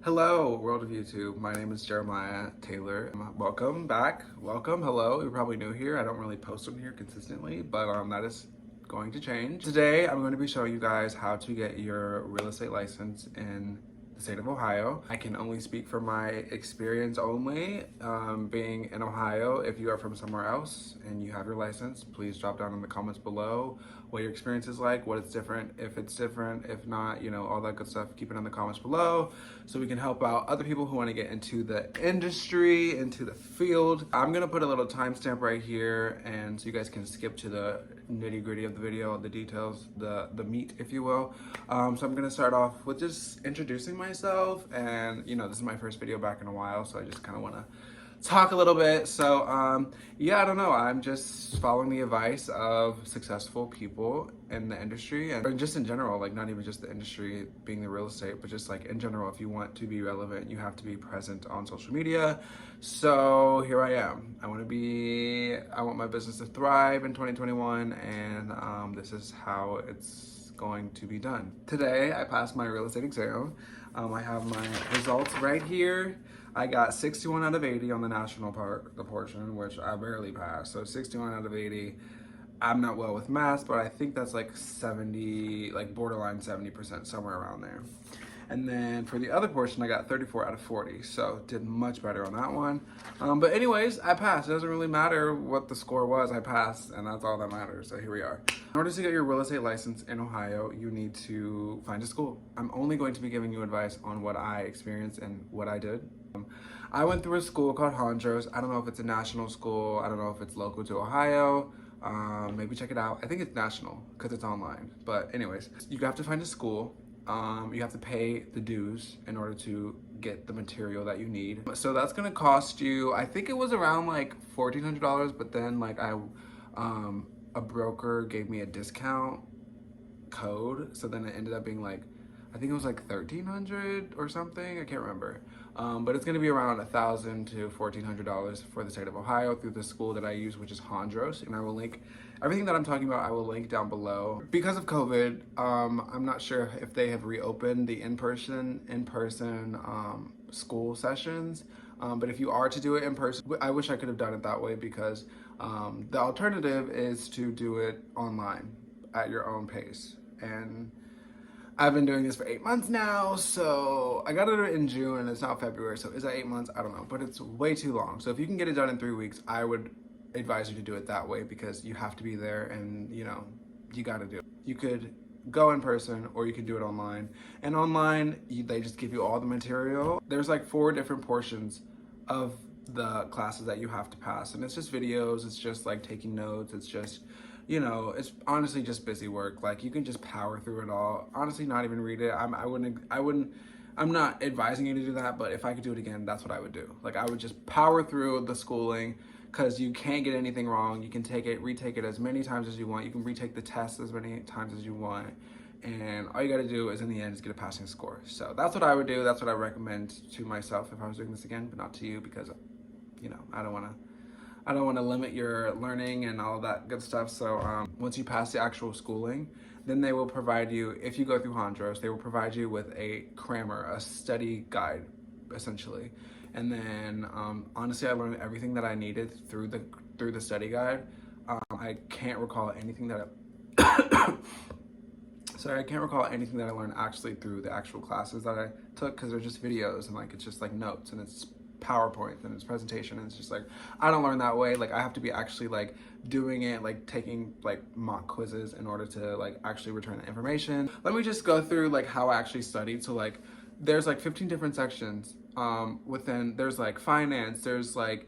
Hello, world of YouTube. My name is Jeremiah Taylor. Welcome back. Welcome. Hello. You're probably new here. I don't really post on here consistently, but that is going to change. Today, I'm going to be showing you guys how to get your real estate license in the state of Ohio. I can only speak from my experience only, being in Ohio. If you are from somewhere else and you have your license, please drop down in the comments below what your experience is like, what it's different, if it's different, if not, all that good stuff. Keep it in the comments below so we can help out other people who want to get into the industry, into the field. I'm gonna put a little timestamp right here, and so you guys can skip to the nitty gritty of the video, the details, the meat, if you will. So I'm gonna start off with just introducing myself, and this is my first video back in a while, so I just kind of want to talk a little bit. So yeah, I don't know, I'm just following the advice of successful people in the industry, and just in general, like not even just the industry being the real estate, but just like in general, if you want to be relevant, you have to be present on social media. So here I am. I want my business to thrive in 2021, and this is how it's going to be done. Today I passed my real estate exam. I have my results right here. I got 61 out of 80 on the national part, the portion, which I barely passed. So 61 out of 80. I'm not well with math, but I think that's like 70, like borderline 70%, somewhere around there. And then for the other portion, I got 34 out of 40. So did much better on that one. But anyways, I passed. It doesn't really matter what the score was, I passed, and that's all that matters. So here we are. In order to get your real estate license in Ohio, you need to find a school. I'm only going to be giving you advice on what I experienced and what I did. I went through a school called Hondros. I don't know if it's a national school. I don't know if it's local to Ohio. Maybe check it out. I think it's national because it's online. But anyways, you have to find a school. You have to pay the dues in order to get the material that you need. So that's gonna cost you, I think it was around like $1,400, but then like a broker gave me a discount code. So then it ended up being like, I think it was like $1,300 or something, I can't remember. But it's gonna be around $1,000 to $1,400 for the state of Ohio through the school that I use, which is Hondros. And I will link everything that I'm talking about, I will link down below. Because of COVID, I'm not sure if they have reopened the in-person school sessions. But if you are to do it in person, I wish I could have done it that way, because the alternative is to do it online at your own pace. And I've been doing this for 8 months now, so I got it in June and it's now February, so is that 8 months? I don't know, but it's way too long. So if you can get it done in 3 weeks, I would advise you to do it that way, because you have to be there, and you gotta do it. You could go in person or you can do it online. And online, they just give you all the material. There's like 4 different portions of the classes that you have to pass, and it's just videos, it's just like taking notes, it's just it's honestly just busy work. Like, you can just power through it all. Honestly, not even read it. I'm not advising you to do that, but if I could do it again, that's what I would do. Like, I would just power through the schooling, because you can't get anything wrong. You can retake it as many times as you want. You can retake the test as many times as you want. And all you gotta do is, in the end, is get a passing score. So that's what I would do. That's what I recommend to myself if I was doing this again, but not to you, because, I don't want to limit your learning and all that good stuff. So once you pass the actual schooling, then they will provide you, if you go through Hondros, they will provide you with a crammer, a study guide, essentially. And then honestly, I learned everything that I needed through the study guide. I can't recall anything that I can't recall anything that I learned actually through the actual classes that I took, because they're just videos, and like it's just like notes, and it's PowerPoint, and it's presentation, and it's just like, I don't learn that way. Like, I have to be actually like doing it, like taking like mock quizzes in order to like actually return the information. Let me just go through like how I actually studied. So like, there's like 15 different sections within. There's like finance, there's like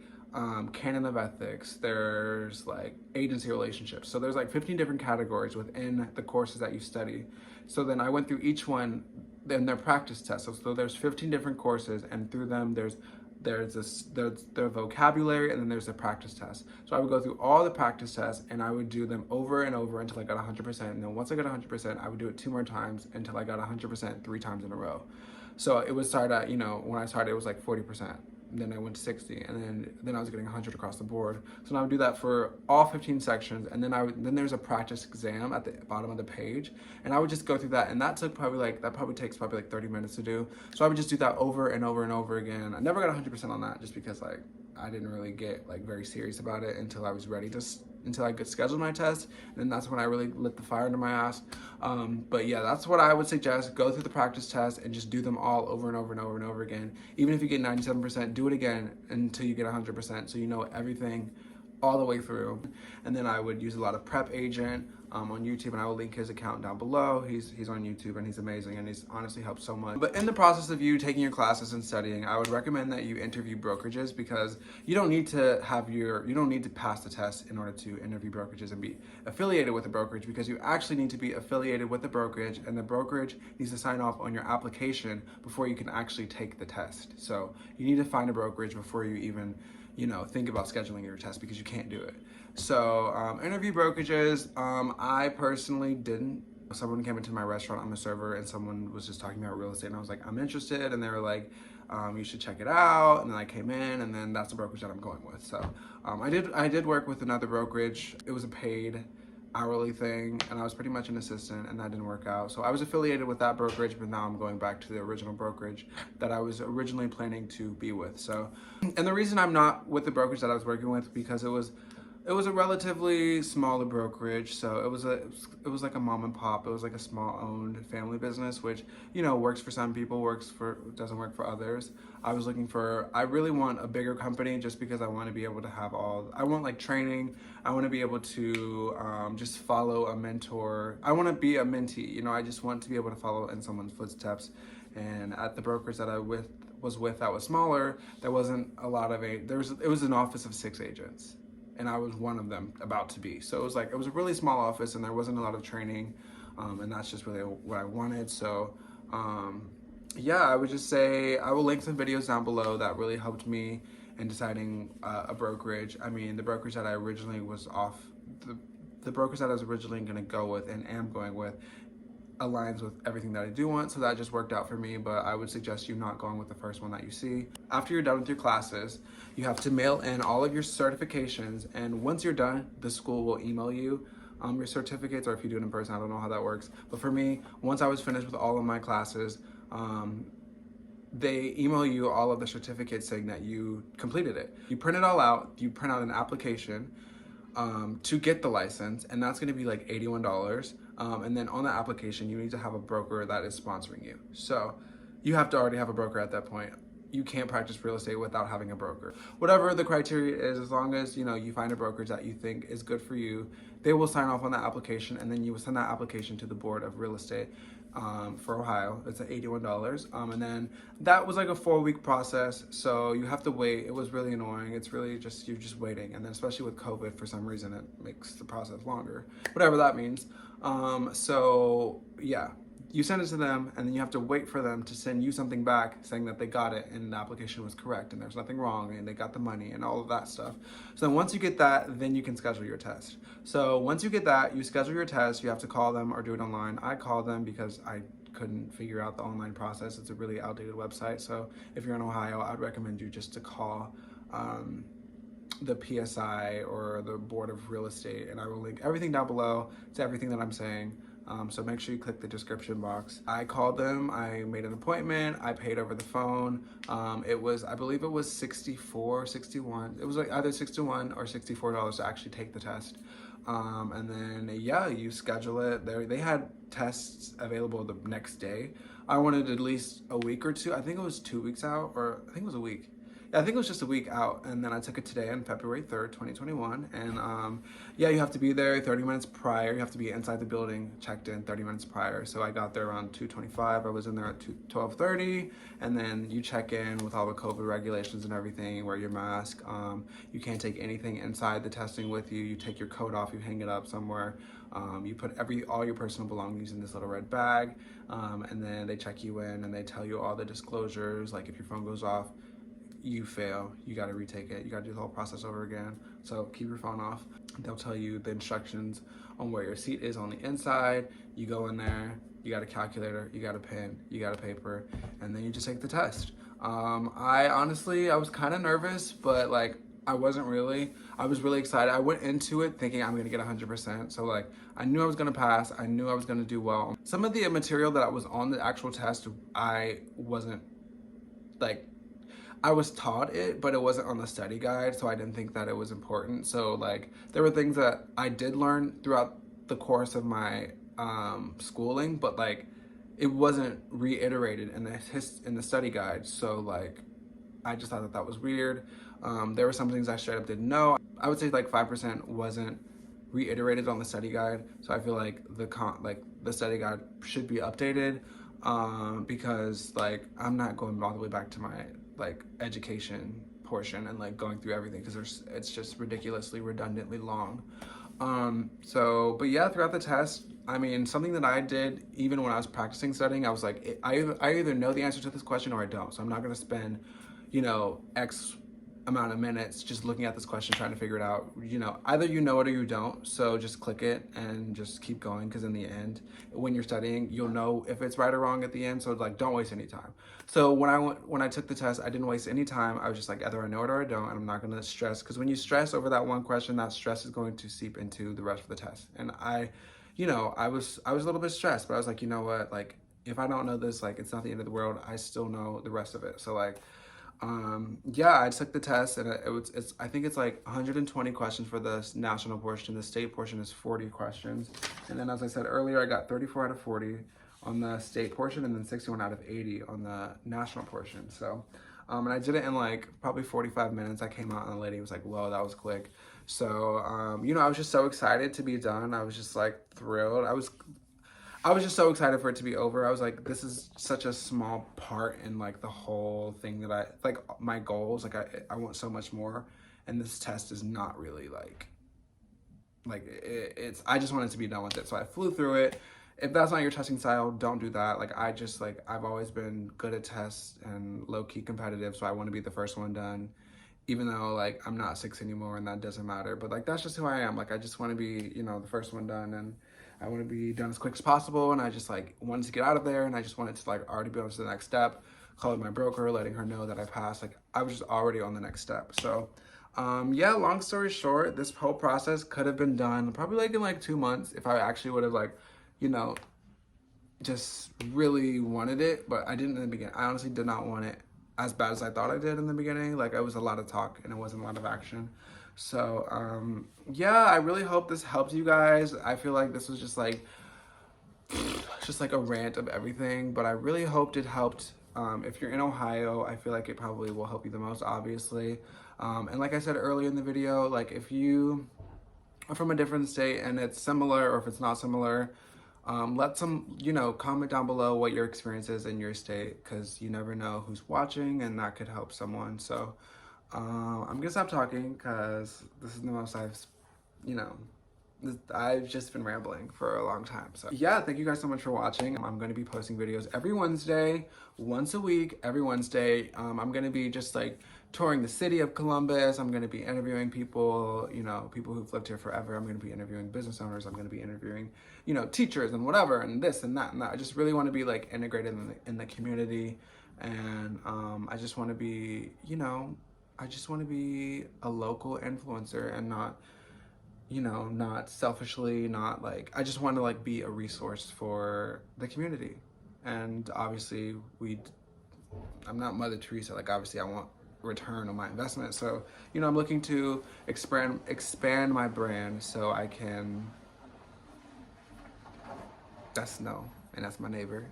canon of ethics, there's like agency relationships. So there's like 15 different categories within the courses that you study. So then I went through each one, then their practice tests. So there's 15 different courses, and through them there's their vocabulary, and then there's the practice test. So I would go through all the practice tests, and I would do them over and over until I got 100%. And then once I got 100%, I would do it 2 more times until I got 100% 3 times in a row. So it would start at, when I started, it was like 40%. then I went to 60, and then I was getting 100 across the board. So now I would do that for all 15 sections, and then there's a practice exam at the bottom of the page, and I would just go through that, and that probably takes 30 minutes to do. So I would just do that over and over and over again. I never got 100% on that, just because like I didn't really get like very serious about it until I was ready to until I could schedule my test, and then that's when I really lit the fire under my ass. But yeah, that's what I would suggest. Go through the practice test and just do them all over and over and over and over again. Even if you get 97%, do it again until you get 100%, so you know everything all the way through. And then I would use a lot of Prep Agent on YouTube, and I will link his account down below. He's on YouTube, and he's amazing, and he's honestly helped so much. But in the process of you taking your classes and studying, I would recommend that you interview brokerages, because you don't need to pass the test in order to interview brokerages and be affiliated with a brokerage, because you actually need to be affiliated with the brokerage, and the brokerage needs to sign off on your application before you can actually take the test. So you need to find a brokerage before you even think about scheduling your test, because you can't do it. So interview brokerages. I personally didn't. Someone came into my restaurant, I'm a server, and someone was just talking about real estate, and I was like, I'm interested, and they were like, you should check it out. And then I came in, and then that's the brokerage that I'm going with. So I did work with another brokerage. It was a paid hourly thing, and I was pretty much an assistant, and that didn't work out. So I was affiliated with that brokerage, but now I'm going back to the original brokerage that I was originally planning to be with. So, and the reason I'm not with the brokerage that I was working with, because it was a relatively smaller brokerage. So it was like a mom and pop. It was like a small owned family business, which works for some people, doesn't work for others. I really want a bigger company, just because I want to be able to have I want like training. I want to be able to just follow a mentor. I want to be a mentee. I just want to be able to follow in someone's footsteps. And at the brokerage that I was with that was smaller, there wasn't a lot of it was an office of 6 agents, and I was one of them about to be. So it was a really small office, and there wasn't a lot of training, and that's just really what I wanted. So yeah, I would just say I will link some videos down below that really helped me in deciding a brokerage. I mean, the brokerage that I originally the brokerage that I was originally going to go with and am going with aligns with everything that I do want, so that just worked out for me. But I would suggest you not going with the first one that you see. After you're done with your classes, you have to mail in all of your certifications, and once you're done, the school will email you your certificates, or if you do it in person, I don't know how that works. But for me, once I was finished with all of my classes, they email you all of the certificates saying that you completed it. You print it all out, you print out an application to get the license, and that's gonna be like $81. And then on the application, you need to have a broker that is sponsoring you. So you have to already have a broker at that point. You can't practice real estate without having a broker. Whatever the criteria is, as long as you find a brokerage that you think is good for you, they will sign off on that application, and then you will send that application to the Board of Real Estate for Ohio. It's at $81. And then that was like a 4-week process, so you have to wait. It was really annoying. It's really just, you're just waiting. And then especially with COVID, for some reason, it makes the process longer, whatever that means. So yeah, you send it to them, and then you have to wait for them to send you something back saying that they got it and the application was correct and there's nothing wrong and they got the money and all of that stuff. So then once you get that, then you can schedule your test. So once you get that, you schedule your test. You have to call them or do it online. I called them because I couldn't figure out the online process. It's a really outdated website. So if you're in Ohio, I'd recommend you just to call the PSI or the Board of Real Estate, and I will link everything down below to everything that I'm saying. So make sure you click the description box. I called them, I made an appointment, I paid over the phone. I believe it was $61. It was like either $61 or $64 to actually take the test. And then, yeah, you schedule it. They had tests available the next day. I wanted at least a week or two. I think it was 2 weeks out, or I think it was a week. Yeah, I think it was just a week out, and then I took it today on February 3rd, 2021, and yeah, you have to be there 30 minutes prior. You have to be inside the building, checked in 30 minutes prior. So I got there around 2:25. I was in there at 12:30, and then you check in with all the COVID regulations and everything, wear your mask. You can't take anything inside the testing with you. You take your coat off, you hang it up somewhere. You put all your personal belongings in this little red bag, and then they check you in, and they tell you all the disclosures, like if your phone goes off, you fail, you got to retake it, you got to do the whole process over again. So keep your phone off. They'll tell you the instructions on where your seat is on the inside. You go in there, you got a calculator, you got a pen, you got a paper, and then you just take the test. I was kind of nervous, but like I wasn't really. I was really excited. I went into it thinking I'm gonna get 100%. So like I knew I was gonna pass. I knew I was gonna do well. Some of the material that was on the actual test, I wasn't like I was taught it, but it wasn't on the study guide, so I didn't think that it was important. So like there were things that I did learn throughout the course of my schooling, but like it wasn't reiterated in the study guide. So like I just thought that that was weird. There were some things I straight up didn't know. I would say like 5% wasn't reiterated on the study guide. So I feel like the study guide should be updated because like I'm not going all the way back to my like education portion and like going through everything because it's just ridiculously redundantly long. But yeah, throughout the test, I mean, something that I did even when I was practicing studying, I was like, I either know the answer to this question or I don't. So I'm not going to spend, X amount of minutes just looking at this question, trying to figure it out. Either you know it or you don't. So just click it and just keep going. Because in the end, when you're studying, you'll know if it's right or wrong at the end. So like, don't waste any time. So when I took the test, I didn't waste any time. I was just like, either I know it or I don't, and I'm not going to stress. Because when you stress over that one question, that stress is going to seep into the rest of the test. And I was a little bit stressed, but I was like, you know what, like if I don't know this, like it's not the end of the world. I still know the rest of it. So like, yeah, I took the test and I think it's like 120 questions for the national portion. The state portion is 40 questions. And then as I said earlier, I got 34 out of 40 on the state portion and then 61 out of 80 on the national portion. So, and I did it in like probably 45 minutes. I came out and the lady was like, whoa, that was quick. So, I was just so excited to be done. I was just like thrilled. I was just so excited for it to be over. I was like, this is such a small part in like the whole thing that like my goals, like I want so much more. And this test is not really I just wanted to be done with it. So I flew through it. If that's not your testing style, don't do that. Like I've always been good at tests and low key competitive. So I want to be the first one done, even though like I'm not 6 anymore and that doesn't matter. But like, that's just who I am. Like, I just want to be, the first one done, and I want to be done as quick as possible. And I just like wanted to get out of there, and I just wanted to like already be on to the next step, calling my broker, letting her know that I passed. Like I was just already on the next step. So yeah, long story short, this whole process could have been done probably like in like 2 months if I actually would have like, just really wanted it, but I didn't in the beginning. I honestly did not want it as bad as I thought I did in the beginning. Like it was a lot of talk and it wasn't a lot of action. So yeah, I really hope this helped you guys. I feel like this was just like a rant of everything, but I really hoped it helped. If you're in Ohio, I feel like it probably will help you the most, obviously. And like I said earlier in the video, like if you are from a different state and it's similar or if it's not similar, let some, comment down below what your experience is in your state, because you never know who's watching and that could help someone. So I'm gonna stop talking because this is the most I've just been rambling for a long time. So yeah, thank you guys so much for watching. I'm going to be posting videos every Wednesday, once a week, every Wednesday. I'm going to be just like touring the city of Columbus. I'm going to be interviewing people, people who've lived here forever. I'm going to be interviewing business owners. I'm going to be interviewing, teachers and whatever, and this and that and that. I just really want to be like integrated in the community. And I just want to be, I just want to be a local influencer and not, not selfishly, not like, I just want to like be a resource for the community. And obviously I'm not Mother Teresa, like obviously I want return on my investment. So, I'm looking to expand my brand so I can, that's Snow, and that's my neighbor.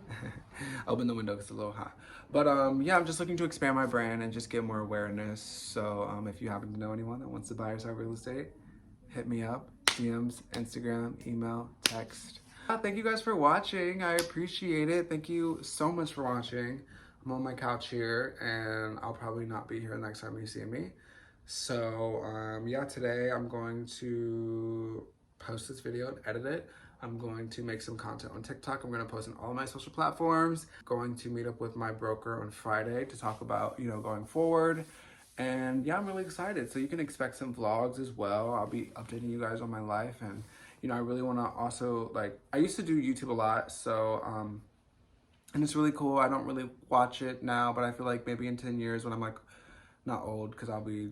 Open the window because it's a little hot. But yeah, I'm just looking to expand my brand and just get more awareness. So if you happen to know anyone that wants to buy or sell real estate, hit me up, DMs, Instagram, email, text. Thank you guys for watching. I appreciate it. Thank you so much for watching. I'm on my couch here and I'll probably not be here the next time you see me. So yeah, today I'm going to post this video and edit it. I'm going to make some content on TikTok. I'm going to post on all my social platforms. Going to meet up with my broker on Friday to talk about, going forward. And yeah, I'm really excited. So you can expect some vlogs as well. I'll be updating you guys on my life. And, I really want to also, like, I used to do YouTube a lot. So and it's really cool. I don't really watch it now, but I feel like maybe in 10 years when I'm like, not old, because I'll be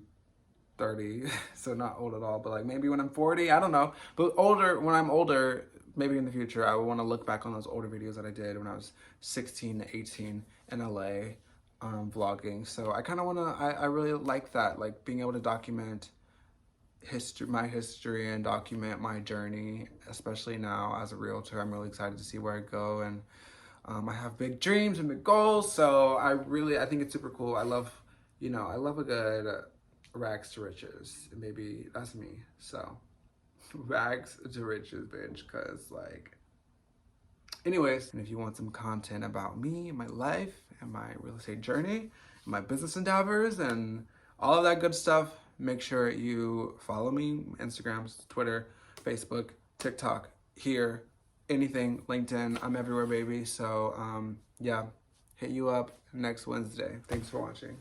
30, so not old at all, but like maybe when I'm 40, I don't know. But older, when I'm older, maybe in the future, I would want to look back on those older videos that I did when I was 16 to 18 in LA, vlogging. So I kind of want to, I really like that, like being able to document my history and document my journey, especially now as a realtor. I'm really excited to see where I go, and I have big dreams and big goals, so I think it's super cool. I love, I love a good rags to riches. Maybe that's me. So rags to riches, bitch, because like, anyways, and if you want some content about me, my life, and my real estate journey, my business endeavors, and all of that good stuff, make sure you follow me, Instagram, Twitter, Facebook, TikTok, here, anything, LinkedIn. I'm everywhere, baby. So yeah, hit you up next Wednesday. Thanks for watching.